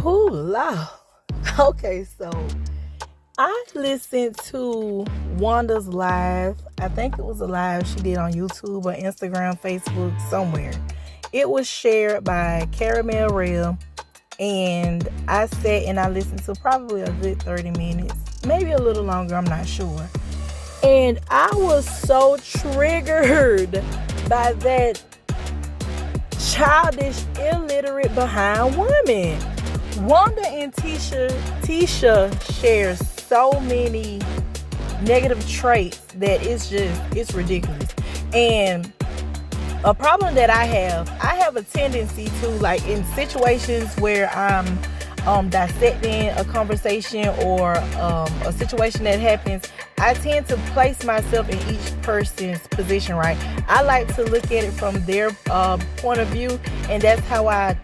Hula. Okay, so I listened to Wanda's live. I think it was a live she did on YouTube or Instagram, Facebook, somewhere. It was shared by Caramel Real, and I sat and I listened to probably a good 30 minutes, maybe a little longer, I'm not sure. And I was so triggered by that childish, illiterate behind women. Wanda and Tisha share so many negative traits that it's ridiculous. And a problem that I have a tendency to, like, in situations where I'm dissecting a conversation or a situation that happens, I tend to place myself in each person's position, right? I like to look at it from their point of view, and that's how I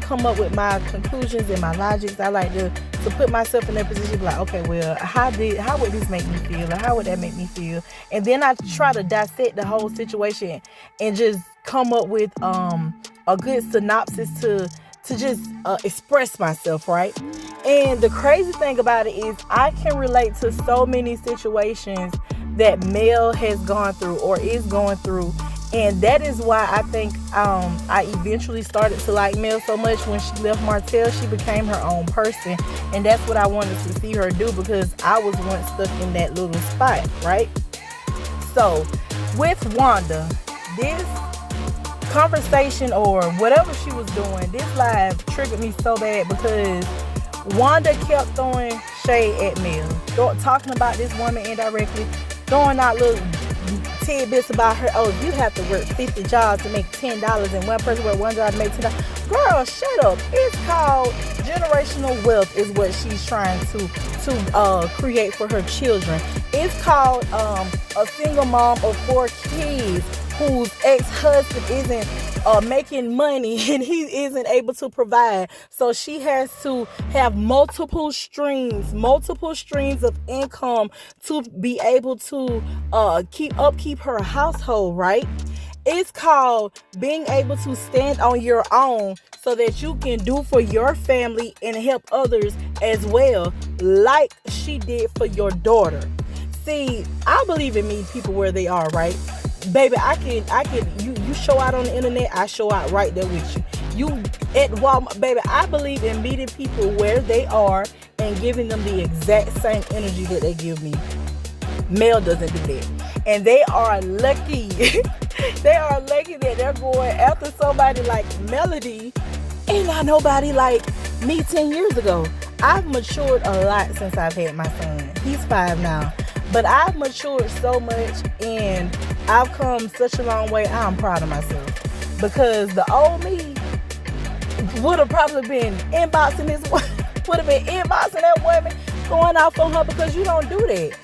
come up with my conclusions and my logics. I like to put myself in that position, like, okay, well, how would this make me feel, or how would that make me feel? And then I try to dissect the whole situation and just come up with a good synopsis to just express myself, right? And the crazy thing about it is I can relate to so many situations that Mel has gone through or is going through. And that is why I think I eventually started to like Mel so much. When she left Martell, she became her own person. And that's what I wanted to see her do, because I was once stuck in that little spot, right? So with Wanda, this conversation or whatever she was doing, this live triggered me so bad, because Wanda kept throwing shade at Mel, talking about this woman indirectly, throwing out little tidbits about her. Oh, you have to work 50 jobs to make $10, and one person work one job to make $10. Girl, shut up. It's called generational wealth, is what she's trying to create for her children. It's called a single mom of 4 kids whose ex-husband isn't making money and he isn't able to provide. So she has to have multiple streams of income to be able to keep her household, right? It's called being able to stand on your own so that you can do for your family and help others as well, like she did for your daughter. See, I believe in meeting people where they are, right? Baby, I can, you show out on the internet, I show out right there with you. You at Walmart, baby, I believe in meeting people where they are and giving them the exact same energy that they give me. Mel doesn't do that. And they are lucky. They are lucky that they're going after somebody like Melody and not nobody like me 10 years ago. I've matured a lot since I've had my son. He's 5 now. But I've matured so much and I've come such a long way. I'm proud of myself, because the old me would have probably been inboxing that woman, going off on her, because you don't do that.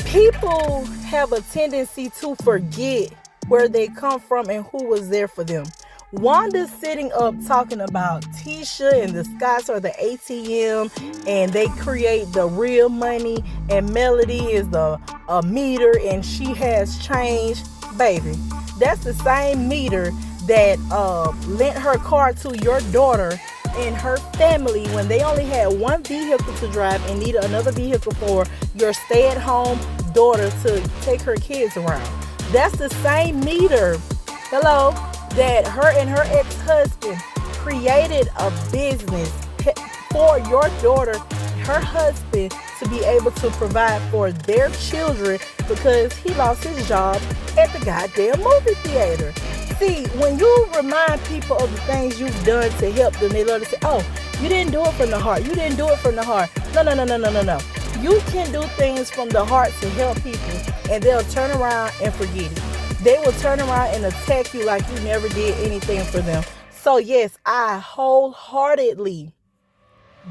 People have a tendency to forget where they come from and who was there for them. Wanda's sitting up talking about Tisha and the Scots are the ATM and they create the real money, and Melody is a meter and she has change. Baby, that's the same meter that lent her car to your daughter and her family when they only had one vehicle to drive and needed another vehicle for your stay-at-home daughter to take her kids around. That's the same meter, hello, that her and her ex-husband created a business for your daughter, her husband, to be able to provide for their children, because he lost his job at the goddamn movie theater. See, when you remind people of the things you've done to help them, they love to say, oh, you didn't do it from the heart. You didn't do it from the heart. No. You can do things from the heart to help people, and they'll turn around and forget it. They will turn around and attack you like you never did anything for them. So yes, I wholeheartedly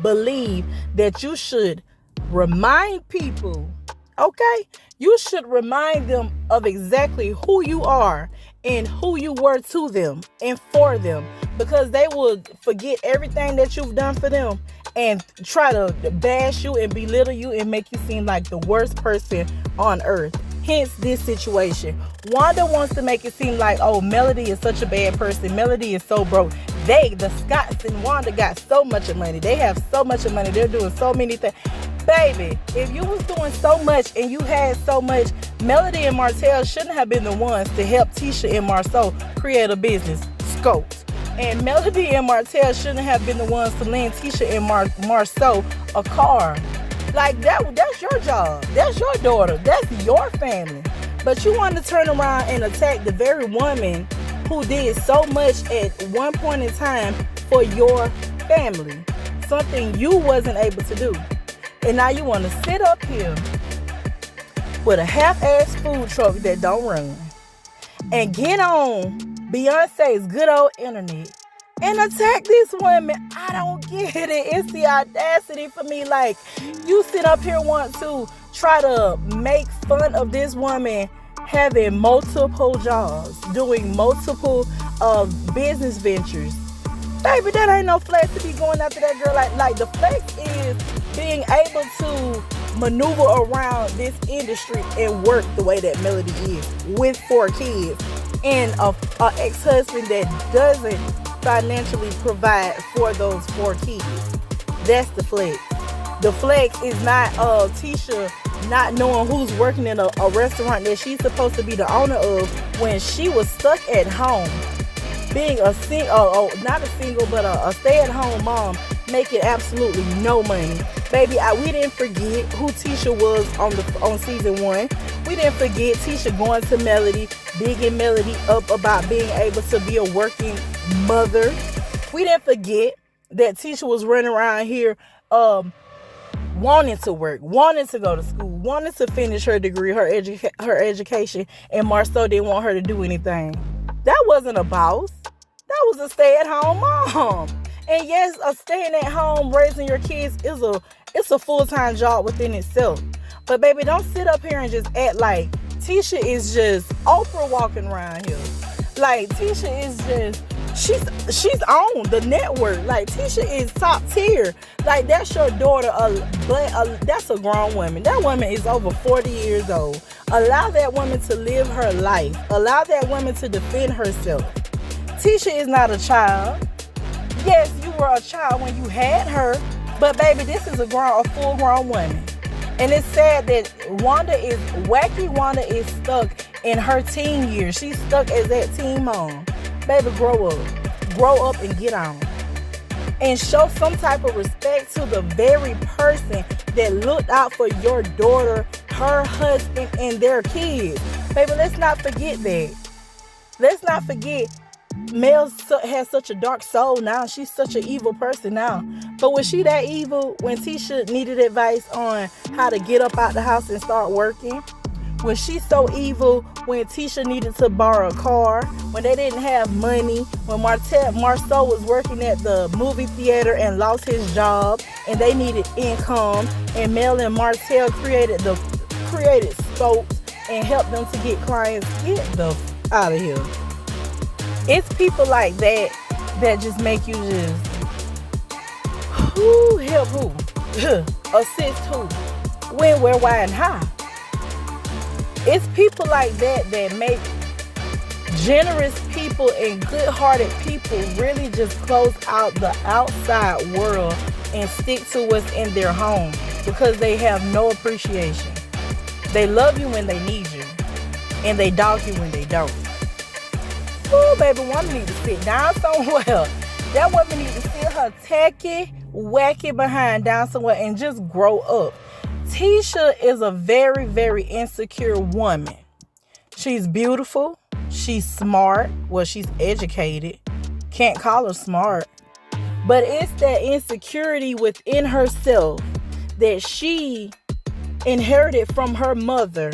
believe that you should remind people, okay? You should remind them of exactly who you are and who you were to them and for them, because they will forget everything that you've done for them and try to bash you and belittle you and make you seem like the worst person on earth. Hence this situation. Wanda wants to make it seem like, oh, Melody is such a bad person. Melody is so broke. The Scotts and Wanda got so much of money. They have so much of money. They're doing so many things. Baby, if you was doing so much and you had so much, Melody and Martell shouldn't have been the ones to help Tisha and Marceau create a business, Scopes. And Melody and Martell shouldn't have been the ones to lend Tisha and Marceau a car. Like, that's your job. That's your daughter. That's your family. But you want to turn around and attack the very woman who did so much at one point in time for your family. Something you wasn't able to do. And now you want to sit up here with a half-ass food truck that don't run and get on Beyonce's good old internet and attack this woman. I don't get it. It's the audacity for me. Like, you sit up here want to try to make fun of this woman having multiple jobs, doing multiple business ventures. Baby, that ain't no flex to be going after that girl. Like the flex is being able to maneuver around this industry and work the way that Melody is with 4 kids and a ex-husband that doesn't financially provide for those 4 kids. That's the flex. The flex is not Tisha not knowing who's working in a restaurant that she's supposed to be the owner of when she was stuck at home, being a stay-at-home mom, making absolutely no money. Baby, we didn't forget who Tisha was on season 1. We didn't forget Tisha going to Melody, bigging Melody up about being able to be a working mother. We didn't forget that Tisha was running around here wanting to work, wanting to go to school, wanting to finish her degree, her education, and Marceau didn't want her to do anything. That wasn't a boss. That was a stay-at-home mom. And yes, staying at home raising your kids it's a full-time job within itself. But baby, don't sit up here and just act like Tisha is just Oprah walking around here. Like, Tisha is just she's on the network. Like, Tisha is top tier. Like, that's your daughter, but that's a grown woman. That woman is over 40 years old. Allow that woman to live her life. Allow that woman to defend herself. Tisha is not a child. Yes, you were a child when you had her, but baby, this is a full-grown woman. And it's sad that wacky Wanda is stuck in her teen years. She's stuck as that teen mom. Baby, grow up. Grow up and get on. And show some type of respect to the very person that looked out for your daughter, her husband, and their kids. Baby, let's not forget that. Let's not forget Mel has such a dark soul now. She's such an evil person now. But was she that evil when Tisha needed advice on how to get up out the house and start working? Was she so evil when Tisha needed to borrow a car, when they didn't have money, when Marceau was working at the movie theater and lost his job and they needed income, and Mel and Martell created scopes and helped them to get clients? Get the out of here. It's people like that just make you just help who? Assist who? When, where, why, and how? It's people like that make generous people and good-hearted people really just close out the outside world and stick to what's in their home because they have no appreciation. They love you when they need you, and they dog you when they don't. Ooh, baby, woman need to sit down somewhere. That woman need to sit her tacky, wacky behind down somewhere and just grow up. Tisha is a very, very insecure woman. She's beautiful. She's smart. Well, she's educated. Can't call her smart. But it's that insecurity within herself that she inherited from her mother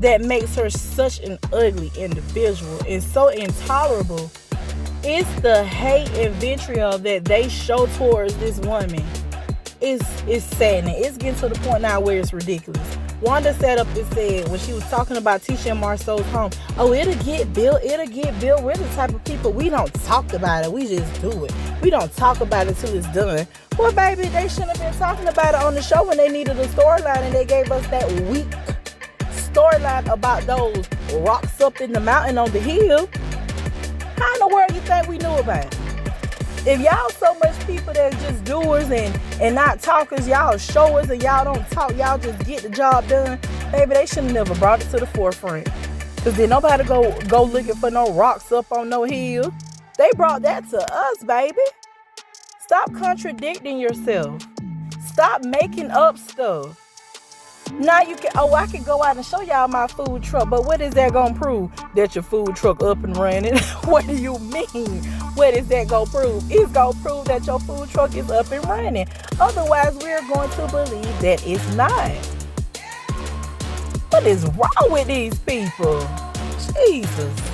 that makes her such an ugly individual and so intolerable. It's the hate and vitriol that they show towards this woman. It's saddening. It's getting to the point now where it's ridiculous. Wanda sat up and said, when she was talking about Tisha and Marceau's home, oh, it'll get built. We're the type of people, we don't talk about it. We just do it. We don't talk about it till it's done. Well, baby, they shouldn't have been talking about it on the show when they needed a storyline, and they gave us that weak storyline about those rocks up in the mountain on the hill. How in the world you think we knew about it? If y'all so much people that are just doers and not talkers, y'all showers and y'all don't talk, y'all just get the job done, baby, they should have never brought it to the forefront. Because then nobody go looking for no rocks up on no hill. They brought that to us, baby. Stop contradicting yourself. Stop making up stuff. Now you can, I can go out and show y'all my food truck, but what is that gonna prove? That your food truck up and running? What do you mean? What is that gonna prove? It's gonna prove that your food truck is up and running. Otherwise, we're going to believe that it's not. What is wrong with these people? Jesus.